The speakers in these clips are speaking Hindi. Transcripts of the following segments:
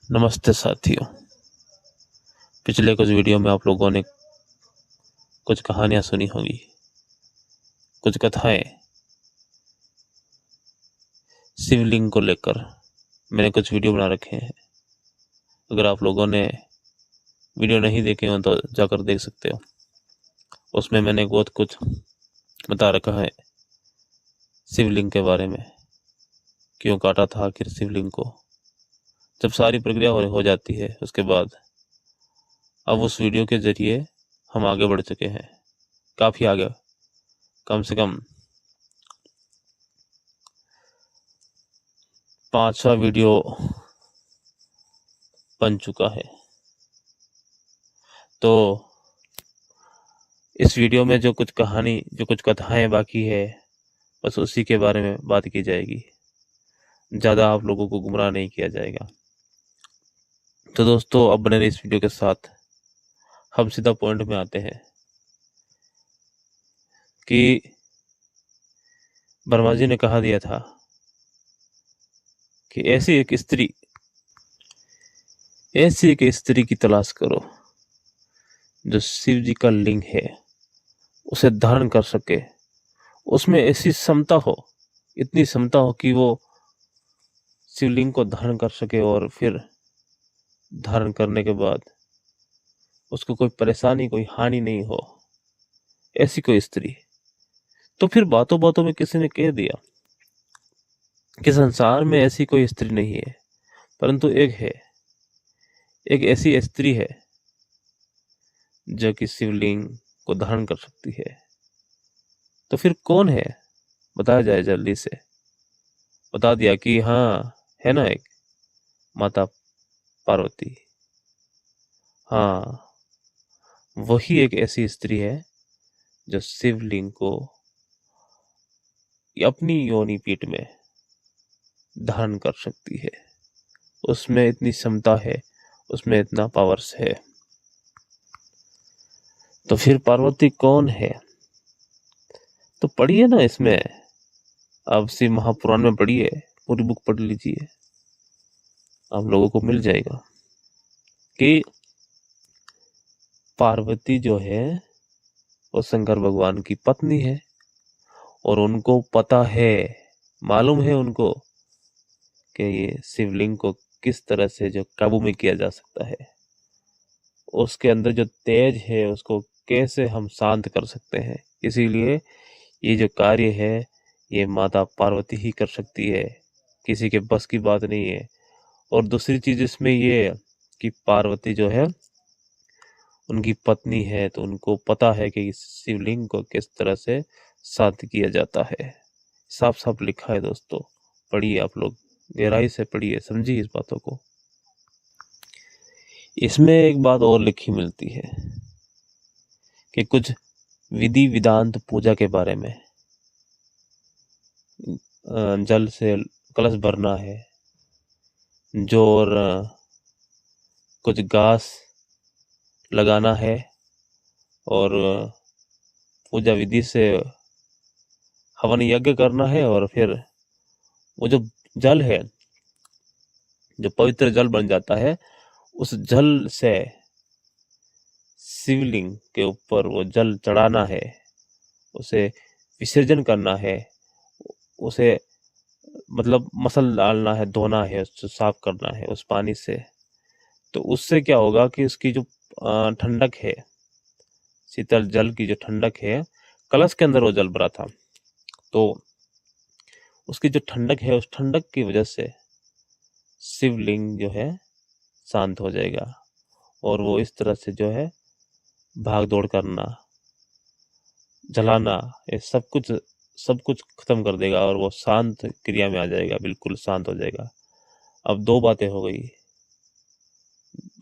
नमस्ते साथियों। पिछले कुछ वीडियो में आप लोगों ने कुछ कहानियां सुनी होंगी, कुछ कथाएं शिवलिंग को लेकर मैंने कुछ वीडियो बना रखे हैं। अगर आप लोगों ने वीडियो नहीं देखे हो तो जाकर देख सकते हो। उसमें मैंने बहुत कुछ बता रखा है शिवलिंग के बारे में, क्यों काटा था आखिर शिवलिंग को। जब सारी प्रक्रिया हो जाती है उसके बाद अब उस वीडियो के जरिए हम आगे बढ़ चुके हैं, काफ़ी आगे, कम से कम 5वां वीडियो बन चुका है। तो इस वीडियो में जो कुछ कथाएं बाकी है, बस उसी के बारे में बात की जाएगी। ज़्यादा आप लोगों को गुमराह नहीं किया जाएगा। तो दोस्तों, अब बने रहिए इस वीडियो के साथ। हम सीधा पॉइंट में आते हैं कि वर्मा जी ने कहा दिया था कि ऐसी एक स्त्री की तलाश करो जो शिव जी का लिंग है उसे धारण कर सके। उसमें ऐसी क्षमता हो, इतनी क्षमता हो कि वो शिवलिंग को धारण कर सके और फिर धारण करने के बाद उसको कोई परेशानी, कोई हानि नहीं हो, ऐसी कोई स्त्री। तो फिर बातों बातों में किसी ने कह दिया कि संसार में ऐसी कोई स्त्री नहीं है, परंतु एक है, एक ऐसी स्त्री है जो कि शिवलिंग को धारण कर सकती है। तो फिर कौन है, बताया जाए जल्दी से। बता दिया कि हाँ, है ना, एक माता पार्वती। हाँ, वही एक ऐसी स्त्री है जो शिवलिंग को अपनी योनि पीठ में धारण कर सकती है। उसमें इतनी क्षमता है, उसमें इतना पावर्स है। तो फिर पार्वती कौन है? तो पढ़िए ना, इसमें आप शिव महापुराण में पढ़िए, पूरी बुक पढ़ लीजिए, आप लोगों को मिल जाएगा कि पार्वती जो है वो शंकर भगवान की पत्नी है। और उनको पता है, मालूम है उनको कि ये शिवलिंग को किस तरह से जो काबू में किया जा सकता है, उसके अंदर जो तेज है उसको कैसे हम शांत कर सकते हैं। इसीलिए ये जो कार्य है ये माता पार्वती ही कर सकती है, किसी के बस की बात नहीं है। और दूसरी चीज इसमें ये है कि पार्वती जो है उनकी पत्नी है, तो उनको पता है कि इस शिवलिंग को किस तरह से शांत किया जाता है। साफ साफ लिखा है दोस्तों, पढ़िए आप लोग, गहराई से पढ़िए, समझिए इस बातों को। इसमें एक बात और लिखी मिलती है कि कुछ विधि विधांत पूजा के बारे में। जल से कलश भरना है, जो और कुछ घास लगाना है, और पूजा विधि से हवन यज्ञ करना है। और फिर वो जो जल है, जो पवित्र जल बन जाता है, उस जल से शिवलिंग के ऊपर वो जल चढ़ाना है, उसे विसर्जन करना है, उसे मतलब मसल डालना है, धोना है, उससे साफ करना है उस पानी से। तो उससे क्या होगा कि उसकी जो ठंडक है, शीतल जल की जो ठंडक है, कलश के अंदर वो जल भरा था, तो उसकी जो ठंडक है, उस ठंडक की वजह से शिवलिंग जो है शांत हो जाएगा। और वो इस तरह से जो है भाग दौड़ करना, जलाना, ये सब कुछ खत्म कर देगा और वो शांत क्रिया में आ जाएगा, बिल्कुल शांत हो जाएगा। अब दो बातें हो गई।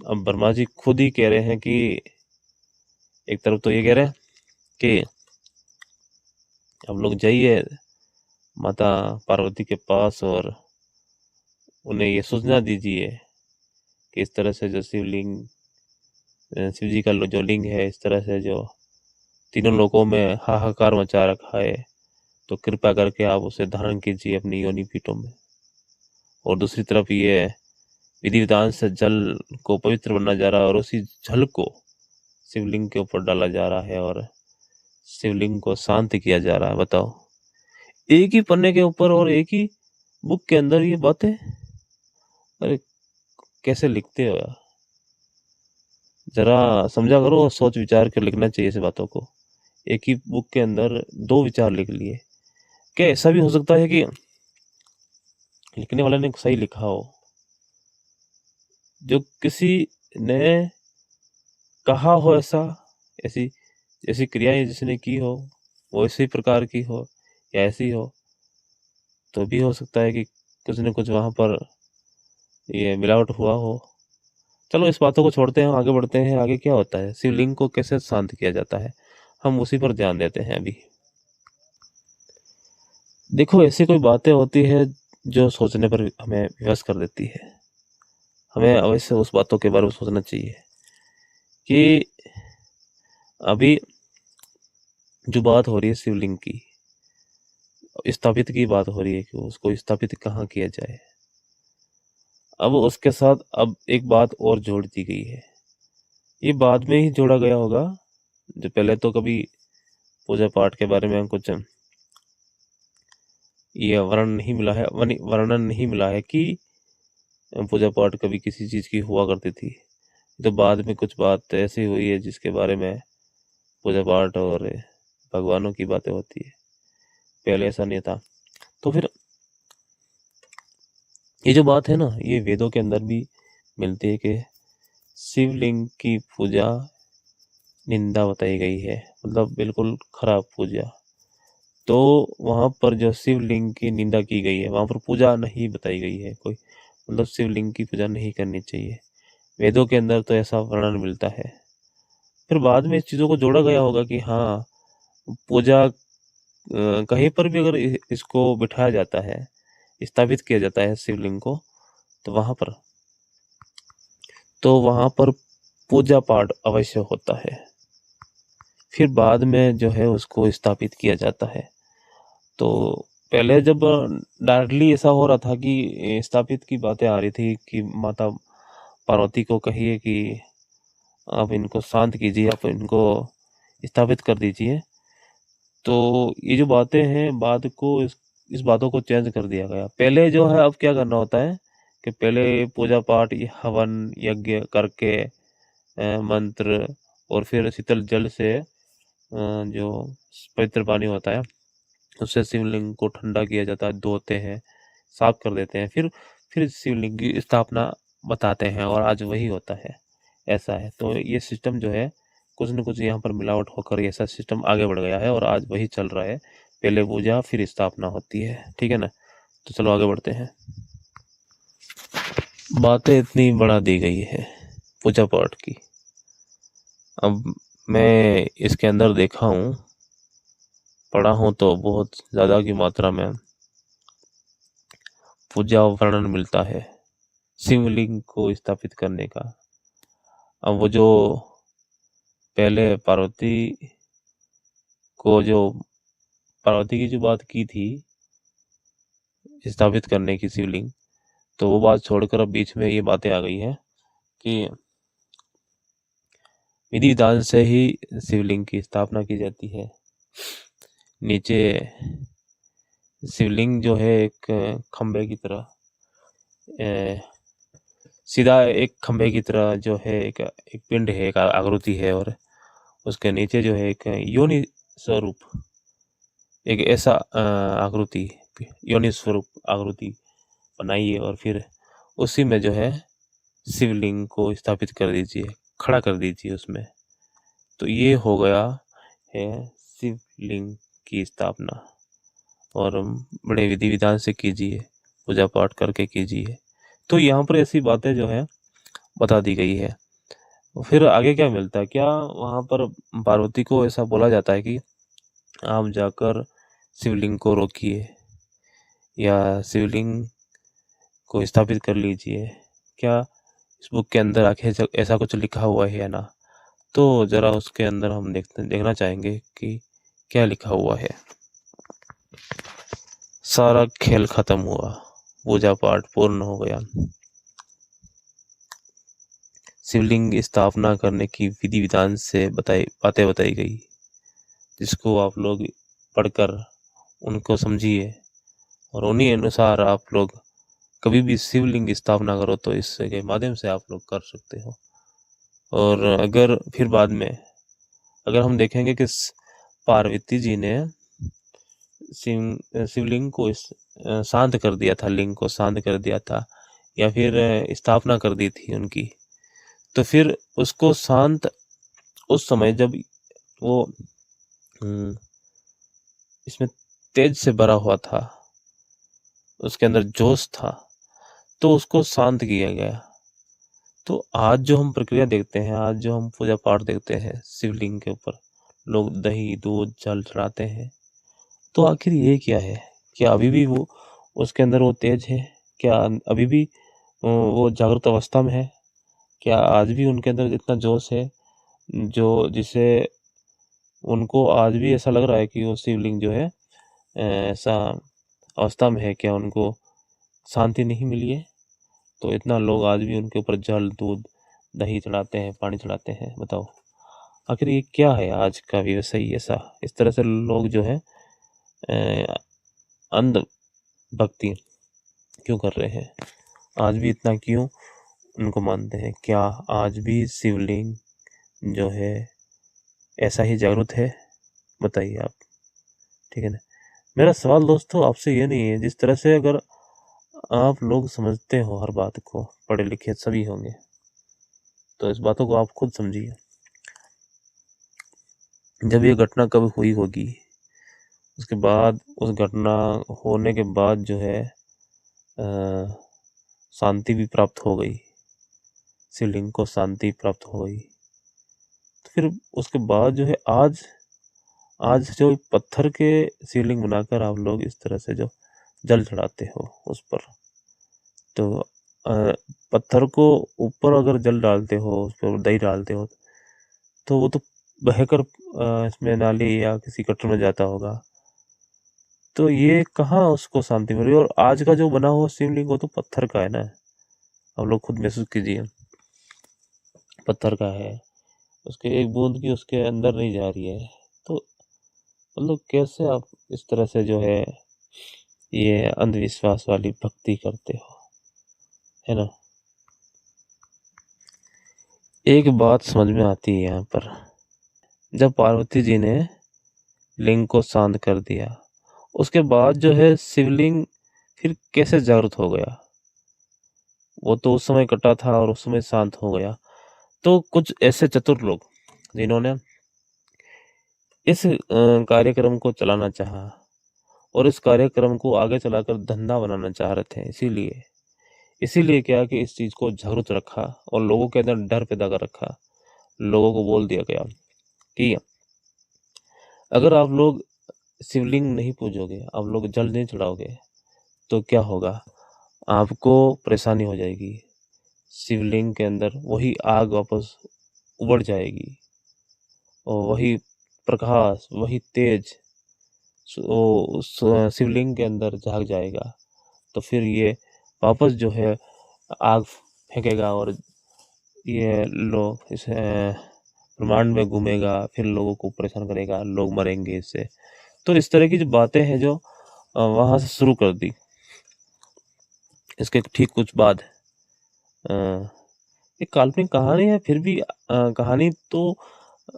अब वर्मा जी खुद ही कह रहे हैं कि एक तरफ तो ये कह रहे हैं कि हम लोग जाइए माता पार्वती के पास और उन्हें ये सूचना दीजिए कि इस तरह से जो शिव जी का जो लिंग है, इस तरह से जो तीनों लोगों में हाहाकार मचा रखा है, तो कृपा करके आप उसे धारण कीजिए अपनी योनि पीठों में। और दूसरी तरफ ये है विधि विधान से जल को पवित्र बनना जा रहा है और उसी जल को शिवलिंग के ऊपर डाला जा रहा है और शिवलिंग को शांत किया जा रहा है। बताओ, एक ही पन्ने के ऊपर और एक ही बुक के अंदर ये बातें, अरे कैसे लिखते हो यार, जरा समझा करो, सोच विचार कर लिखना चाहिए इस बातों को। एक ही बुक के अंदर दो विचार लिख लिए। क्या ऐसा भी हो सकता है कि लिखने वाले ने सही लिखा हो, जो किसी ने कहा हो ऐसा, ऐसी ऐसी क्रियाएं जिसने की हो वो इसी प्रकार की हो या ऐसी हो, तो भी हो सकता है कि कुछ न कुछ वहां पर ये मिलावट हुआ हो। चलो इस बातों को छोड़ते हैं, आगे बढ़ते हैं। आगे क्या होता है, शिवलिंग को कैसे शांत किया जाता है, हम उसी पर ध्यान देते हैं अभी। देखो, ऐसी कोई बातें होती है जो सोचने पर हमें विवश कर देती है। हमें अवश्य उस बातों के बारे में सोचना चाहिए कि अभी जो बात हो रही है शिवलिंग की, स्थापित की बात हो रही है कि उसको स्थापित कहाँ किया जाए। अब उसके साथ अब एक बात और जोड़ दी गई है, ये बाद में ही जोड़ा गया होगा, जो पहले तो कभी पूजा पाठ के बारे में कुछ ये वर्णन नहीं मिला है कि पूजा पाठ कभी किसी चीज की हुआ करती थी। तो बाद में कुछ बात ऐसी हुई है जिसके बारे में पूजा पाठ और भगवानों की बातें होती है, पहले ऐसा नहीं था। तो फिर ये जो बात है ना, ये वेदों के अंदर भी मिलती है कि शिवलिंग की पूजा निंदा बताई गई है, मतलब बिल्कुल खराब पूजा। तो वहां पर जो शिवलिंग की निंदा की गई है, वहां पर पूजा नहीं बताई गई है कोई, मतलब शिवलिंग की पूजा नहीं करनी चाहिए। वेदों के अंदर तो ऐसा वर्णन मिलता है। फिर बाद में इस चीजों को जोड़ा गया होगा कि हाँ, पूजा कहीं पर भी अगर इसको बिठाया जाता है, स्थापित किया जाता है शिवलिंग को, तो वहां पर पूजा पाठ अवश्य होता है। फिर बाद में जो है उसको स्थापित किया जाता है। तो पहले जब डायरेक्टली ऐसा हो रहा था कि स्थापित की बातें आ रही थी कि माता पार्वती को कहिए कि आप इनको शांत कीजिए, आप इनको स्थापित कर दीजिए, तो ये जो बातें हैं बाद को इस बातों को चेंज कर दिया गया। पहले जो है अब क्या करना होता है कि पहले पूजा पाठ, ये हवन यज्ञ करके मंत्र और फिर शीतल जल से जो पवित्र पानी होता है उससे शिवलिंग को ठंडा किया जाता है, धोते हैं, साफ कर देते हैं, फिर शिवलिंग की स्थापना बताते हैं, और आज वही होता है, ऐसा है। तो ये सिस्टम जो है कुछ न कुछ यहाँ पर मिलावट होकर ऐसा सिस्टम आगे बढ़ गया है और आज वही चल रहा है, पहले पूजा फिर स्थापना होती है, ठीक है ना। तो चलो आगे बढ़ते हैं। बातें इतनी बढ़ा दी गई है पूजा पाठ की। अब मैं इसके अंदर देखा हूँ, पढ़ा हूँ, तो बहुत ज़्यादा की मात्रा में पूजा वर्णन मिलता है शिवलिंग को स्थापित करने का। अब वो जो पहले पार्वती की जो बात की थी स्थापित करने की शिवलिंग, तो वो बात छोड़कर अब बीच में ये बातें आ गई हैं कि विधि विधान से ही शिवलिंग की स्थापना की जाती है। नीचे शिवलिंग जो है एक खंबे की तरह, सीधा एक खंबे की तरह जो है, एक पिंड है, एक आकृति है, और उसके नीचे जो है एक योनि स्वरूप, एक ऐसा आकृति, योनि स्वरूप आकृति बनाई है, और फिर उसी में जो है शिवलिंग को स्थापित कर दीजिए, खड़ा कर दीजिए उसमें। तो ये हो गया है शिवलिंग की स्थापना, और बड़े विधि विधान से कीजिए, पूजा पाठ करके कीजिए। तो यहाँ पर ऐसी बातें जो है बता दी गई है। फिर आगे क्या मिलता है, क्या वहाँ पर पार्वती को ऐसा बोला जाता है कि आप जाकर शिवलिंग को रोकिए या शिवलिंग को स्थापित कर लीजिए, क्या इस बुक के अंदर आखिर ऐसा कुछ लिखा हुआ है या ना। तो जरा उसके अंदर हम देखना चाहेंगे कि क्या लिखा हुआ है। सारा खेल खत्म हुआ, पूजा पाठ पूर्ण हो गया, शिवलिंग स्थापना करने की विधि विधान से बातें बताई गई, जिसको आप लोग पढ़कर उनको समझिए और उन्हीं अनुसार आप लोग कभी भी शिवलिंग स्थापना करो तो इसके माध्यम से आप लोग कर सकते हो। और अगर फिर बाद में अगर हम देखेंगे कि पार्वती जी ने शिवलिंग को शांत कर दिया था, लिंग को शांत कर दिया था, या फिर स्थापना कर दी थी उनकी, तो फिर उसको शांत उस समय जब वो इसमें तेज से भरा हुआ था, उसके अंदर जोश था, तो उसको शांत किया गया। तो आज जो हम प्रक्रिया देखते हैं, आज जो हम पूजा पाठ देखते हैं शिवलिंग के ऊपर, लोग दही दूध जल चढ़ाते हैं, तो आखिर ये क्या है? क्या अभी भी वो उसके अंदर वो तेज है? क्या अभी भी वो जागृत अवस्था में है? क्या आज भी उनके अंदर इतना जोश है जो जिसे उनको आज भी ऐसा लग रहा है कि वो शिवलिंग जो है ऐसा अवस्था में है? क्या उनको शांति नहीं मिली है? तो इतना लोग आज भी उनके ऊपर जल दूध दही चढ़ाते हैं, पानी चढ़ाते हैं। बताओ आखिर ये क्या है आज का व्यवसाय? ऐसा इस तरह से लोग जो है अंध भक्ति क्यों कर रहे हैं? आज भी इतना क्यों उनको मानते हैं? क्या आज भी शिवलिंग जो है ऐसा ही जागरूक है? बताइए आप, ठीक है ना। मेरा सवाल दोस्तों आपसे ये नहीं है, जिस तरह से अगर आप लोग समझते हो हर बात को, पढ़े लिखे सभी होंगे, तो इस बातों को आप खुद समझिए। जब ये घटना कब हुई होगी, उसके बाद उस घटना होने के बाद जो है शांति भी प्राप्त हो गई, शिवलिंग को शांति प्राप्त हो गई, तो फिर उसके बाद जो है आज जो पत्थर के शिवलिंग बनाकर आप लोग इस तरह से जो जल चढ़ाते हो उस पर, तो पत्थर को ऊपर अगर जल डालते हो, उस पर दही डालते हो, तो वो तो बहकर इसमें नाली या किसी गटर में जाता होगा। तो ये कहाँ उसको शांति मिल रही है? और आज का जो बना हुआ शिवलिंग वो तो पत्थर का है ना, आप लोग खुद महसूस कीजिए, पत्थर का है, उसके एक बूंद की उसके अंदर नहीं जा रही है। तो मतलब कैसे आप इस तरह से जो है ये अंधविश्वास वाली भक्ति करते हो, है ना। एक बात समझ में आती है यहाँ पर, जब पार्वती जी ने लिंग को शांत कर दिया, उसके बाद जो है शिवलिंग फिर कैसे जागृत हो गया? वो तो उस समय कटा था और उस समय शांत हो गया। तो कुछ ऐसे चतुर लोग जिन्होंने इस कार्यक्रम को चलाना चाहा और इस कार्यक्रम को आगे चलाकर धंधा बनाना चाह रहे थे, इसीलिए क्या कि इस चीज को जागरूक रखा और लोगों के अंदर डर पैदा कर रखा। लोगों को बोल दिया गया कि अगर आप लोग शिवलिंग नहीं पूजोगे, आप लोग जल नहीं चढ़ाओगे, तो क्या होगा? आपको परेशानी हो जाएगी, शिवलिंग के अंदर वही आग वापस उबड़ जाएगी और वही प्रकाश, वही तेज उस शिवलिंग के अंदर झाग जाएगा। तो फिर ये वापस जो है आग फेंकेगा और ये लोग इस ब्रह्मांड में घूमेगा, फिर लोगों को परेशान करेगा, लोग मरेंगे इससे। तो इस तरह की जो बातें हैं जो वहां से शुरू कर दी। इसके ठीक कुछ बाद एक काल्पनिक कहानी है, फिर भी कहानी तो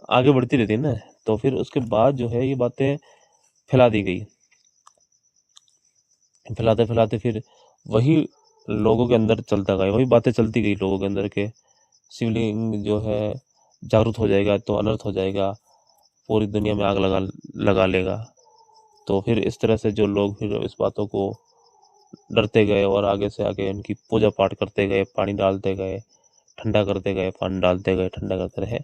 आगे बढ़ती रहती है ना। तो फिर उसके बाद जो है ये बातें फैला दी गई, फैलाते फैलाते फिर वही लोगों के अंदर चलता गया, वही बातें चलती गई लोगों के अंदर के शिवलिंग जो है जागरूक हो जाएगा तो अनर्थ हो जाएगा, पूरी दुनिया में आग लगा लेगा। तो फिर इस तरह से जो लोग फिर इस बातों को डरते गए और आगे से आगे उनकी पूजा पाठ करते गए, पानी डालते गए, ठंडा करते गए, पानी डालते गए, ठंडा करते रहे।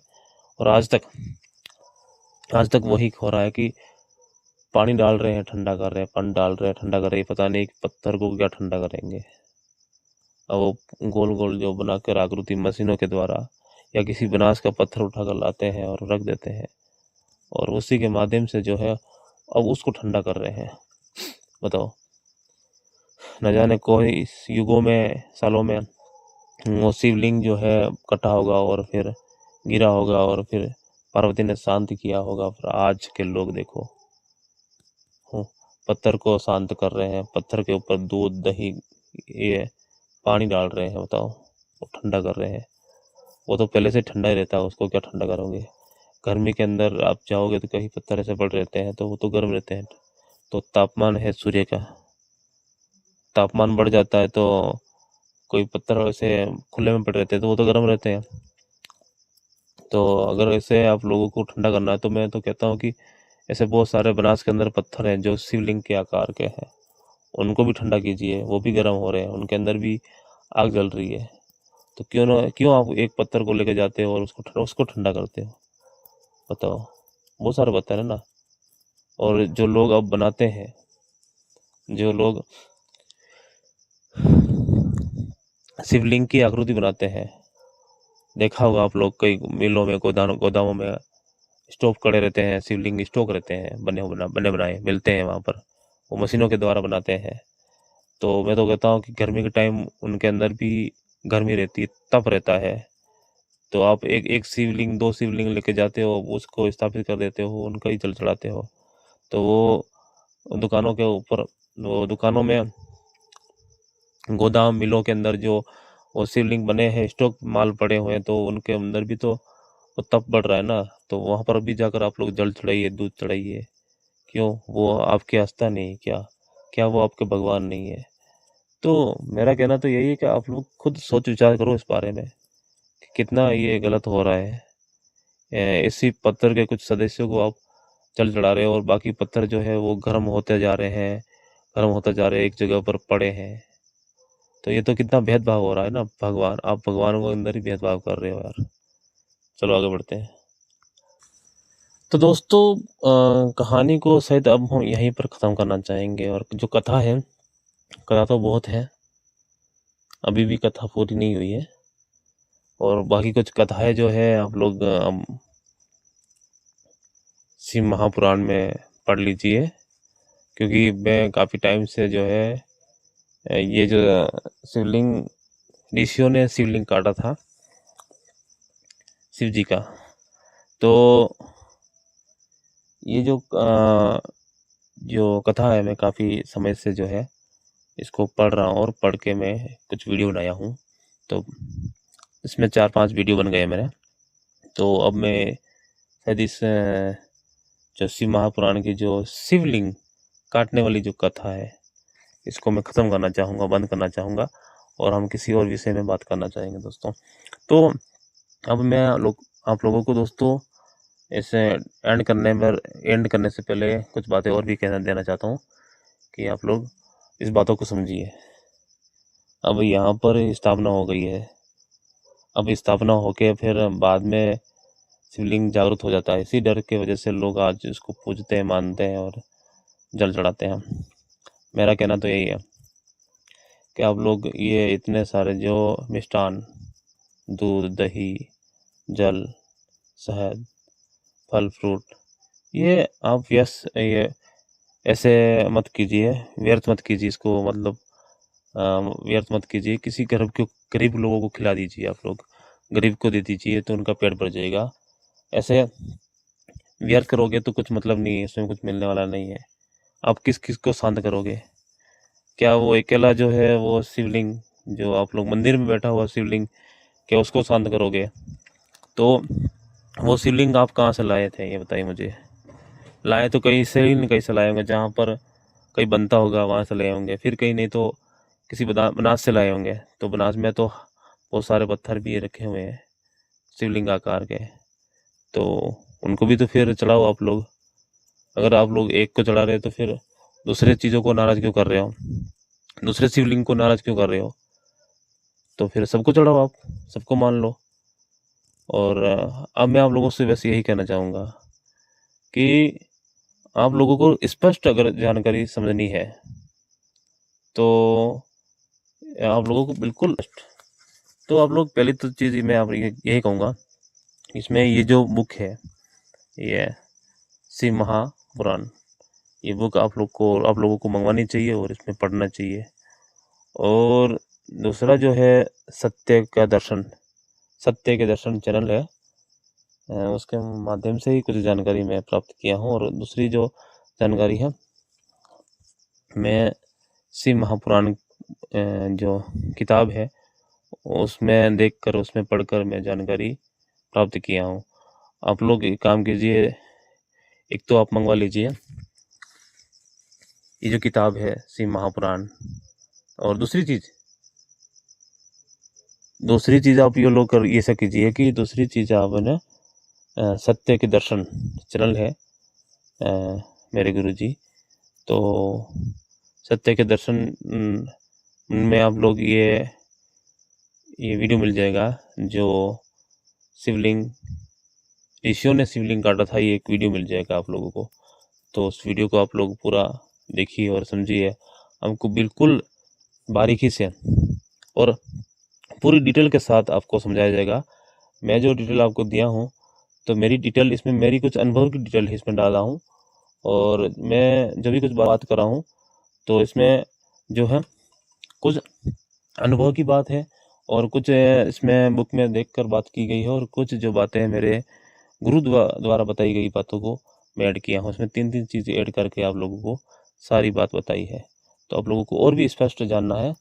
और आज तक वही हो रहा है कि पानी डाल रहे हैं, ठंडा कर रहे हैं, पानी डाल रहे हैं, ठंडा कर रहे हैं, पता नहीं पत्थर को क्या ठंडा करेंगे। अब वो गोल गोल जो बनाकर आकृति मशीनों के द्वारा या किसी बनास का पत्थर उठाकर लाते हैं और रख देते हैं, और उसी के माध्यम से जो है अब उसको ठंडा कर रहे हैं। बताओ, न जाने कोई इस युगों में, सालों में वो शिवलिंग जो है कटा होगा और फिर गिरा होगा और फिर पार्वती ने शांत किया होगा। फिर आज के लोग देखो, पत्थर को शांत कर रहे हैं, पत्थर के ऊपर दूध दही ये पानी डाल रहे हैं। बताओ, वो ठंडा कर रहे हैं। वो तो पहले से ठंडा ही रहता है, उसको क्या ठंडा करोगे। गर्मी के अंदर आप जाओगे तो कहीं पत्थर ऐसे पड़ रहते हैं तो वो तो गर्म रहते हैं। तो तापमान है सूर्य का, तापमान बढ़ जाता है तो कोई पत्थर वैसे खुले में पड़ रहते हैं तो वो तो गर्म रहते हैं। तो अगर ऐसे आप लोगों को ठंडा करना है तो मैं तो कहता हूँ कि ऐसे बहुत सारे बनास के अंदर पत्थर हैं जो शिवलिंग के आकार के हैं, उनको भी ठंडा कीजिए। वो भी गर्म हो रहे हैं, उनके अंदर भी आग जल रही है। तो क्यों आप एक पत्थर को लेके जाते हो और उसको ठंडा करते हो। बताओ, बहुत सारे पत्थर है ना। और जो लोग अब बनाते हैं, जो लोग शिवलिंग की आकृति बनाते हैं, देखा होगा आप लोग, कई मिलों में गोदामों में स्टोव खड़े रहते हैं, शिवलिंग स्टोक रहते हैं, बने बनाए मिलते हैं वहाँ पर, वो मशीनों के द्वारा बनाते हैं। तो मैं तो कहता हूँ कि गर्मी के टाइम उनके अंदर भी गर्मी रहती है, तप रहता है। तो आप एक एक शिवलिंग, दो शिवलिंग लेके जाते हो, उसको स्थापित कर देते हो, उनका ही जल चढ़ाते हो। तो वो दुकानों के ऊपर, वो दुकानों में, गोदाम मिलों के अंदर जो वो शिवलिंग बने हैं, स्टॉक माल पड़े हुए हैं, तो उनके अंदर भी तो वो तप बढ़ रहा है ना। तो वहाँ पर भी जाकर आप लोग जल चढ़ाइए, दूध चढ़ाइए। क्यों, वो आपके आस्था नहीं क्या? क्या वो आपके भगवान नहीं है? तो मेरा कहना तो यही है कि आप लोग खुद सोच विचार करो इस बारे में कि कितना ये गलत हो रहा है। इसी पत्थर के कुछ सदस्यों को आप जल चढ़ा रहे हो और बाकी पत्थर जो है वो गर्म होते जा रहे हैं, गर्म होते जा रहे हैं, एक जगह पर पड़े हैं। तो ये तो कितना भेदभाव हो रहा है ना। भगवान, आप भगवान के अंदर ही भेदभाव कर रहे हो यार। चलो आगे बढ़ते हैं। तो दोस्तों, कहानी को शायद अब हम यहीं पर ख़त्म करना चाहेंगे। और जो कथा है, कथा तो बहुत है, अभी भी कथा पूरी नहीं हुई है। और बाकी कुछ कथाएं जो है आप लोग शिव महापुराण में पढ़ लीजिए। क्योंकि मैं काफ़ी टाइम से जो है ये जो शिवलिंग, ऋषियों ने शिवलिंग काटा था शिव जी का, तो ये जो कथा है, मैं काफ़ी समय से जो है इसको पढ़ रहा हूँ और पढ़ के मैं कुछ वीडियो बनाया हूँ। तो इसमें 4-5 वीडियो बन गए मेरे। तो अब मैं शायद इस जो शिव महापुराण की जो शिवलिंग काटने वाली जो कथा है, इसको मैं ख़त्म करना चाहूँगा, बंद करना चाहूँगा। और हम किसी और विषय में बात करना चाहेंगे दोस्तों। तो अब मैं आप लोगों को दोस्तों इसे एंड करने से पहले कुछ बातें और भी कहना देना चाहता हूँ कि आप लोग इस बातों को समझिए। अब यहाँ पर स्थापना हो गई है, अब स्थापना होके फिर बाद में शिवलिंग जागृत हो जाता है। इसी डर के वजह से लोग आज इसको पूजते हैं, मानते हैं और जल चढ़ाते हैं। मेरा कहना तो यही है कि आप लोग ये इतने सारे जो मिष्ठान, दूध दही, जल, शहद, फल फ्रूट, ये आप ये ऐसे मत कीजिए, व्यर्थ मत कीजिए इसको। मतलब व्यर्थ मत कीजिए, किसी गरीब लोगों को खिला दीजिए। आप लोग गरीब को दे दीजिए तो उनका पेट भर जाएगा। ऐसे व्यर्थ करोगे तो कुछ मतलब नहीं है, इसमें कुछ मिलने वाला नहीं है। आप किस किस को शांत करोगे? क्या वो अकेला जो है वो शिवलिंग, जो आप लोग मंदिर में बैठा हुआ शिवलिंग, क्या उसको शांत करोगे? तो वो शिवलिंग आप कहाँ से लाए थे, ये बताइए मुझे। लाए तो कहीं से ही नहीं, कहीं से लाए होंगे, जहाँ पर कहीं बनता होगा वहाँ से लाए होंगे, फिर कहीं नहीं तो किसी बनास से लाए होंगे। तो बनास में तो बहुत सारे पत्थर भी रखे हुए हैं शिवलिंग आकार के, तो उनको भी तो फिर चढ़ाओ आप लोग। अगर आप लोग एक को चढ़ा रहे हो तो फिर दूसरे चीज़ों को नाराज क्यों कर रहे हो? दूसरे शिवलिंग को नाराज क्यों कर रहे हो? तो फिर सबको चढ़ाओ, आप सबको मान लो। और अब मैं आप लोगों से बस यही कहना चाहूँगा कि आप लोगों को स्पष्ट अगर जानकारी समझनी है तो आप लोगों को बिल्कुल, तो आप लोग पहली तो चीज़ मैं आप यही कहूँगा, इसमें ये जो बुक है, ये शिव महापुराण, ये बुक आप लोगों को मंगवानी चाहिए और इसमें पढ़ना चाहिए। और दूसरा जो है सत्य का दर्शन, सत्य के दर्शन चैनल है, उसके माध्यम से ही कुछ जानकारी मैं प्राप्त किया हूँ। और दूसरी जो जानकारी है, मैं शिव महापुराण जो किताब है उसमें देखकर, उसमें पढ़कर मैं जानकारी प्राप्त किया हूँ। आप लोग एक काम कीजिए, एक तो आप मंगवा लीजिए ये जो किताब है शिव महापुराण। और दूसरी चीज़ आप ये लोग कर ऐसा कीजिए कि दूसरी चीज़ आप ना सत्य के दर्शन चैनल है मेरे गुरुजी, तो सत्य के दर्शन में आप लोग ये वीडियो मिल जाएगा जो शिवलिंग, ऋषियों ने शिवलिंग काटा था, ये एक वीडियो मिल जाएगा आप लोगों को। तो उस वीडियो को आप लोग पूरा देखिए और समझिए, हमको बिल्कुल बारीकी से और पूरी डिटेल के साथ आपको समझाया जाएगा। मैं जो डिटेल आपको दिया हूँ, तो मेरी डिटेल इसमें, मेरी कुछ अनुभव की डिटेल इसमें डाला हूँ। और मैं जब भी कुछ बात कर रहा हूँ तो इसमें जो है कुछ अनुभव की बात है, और कुछ इसमें बुक में देखकर बात की गई है, और कुछ जो बातें मेरे गुरु द्वारा बताई गई बातों को मैं ऐड किया हूँ। इसमें 3 चीज़ें ऐड करके आप लोगों को सारी बात बताई है। तो आप लोगों को और भी स्पष्ट जानना है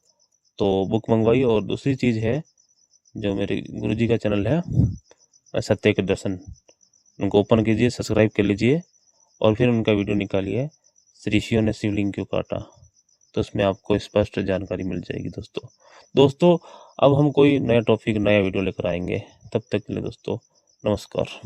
तो बुक मंगवाइए। और दूसरी चीज़ है, जो मेरे गुरुजी का चैनल है सत्य के दर्शन, उनको ओपन कीजिए, सब्सक्राइब कर लीजिए, और फिर उनका वीडियो निकालिए, ऋषियों ने शिवलिंग क्यों काटा, तो उसमें आपको स्पष्ट जानकारी मिल जाएगी। दोस्तों अब हम कोई नया टॉपिक, नया वीडियो लेकर आएंगे। तब तक के लिए दोस्तों नमस्कार।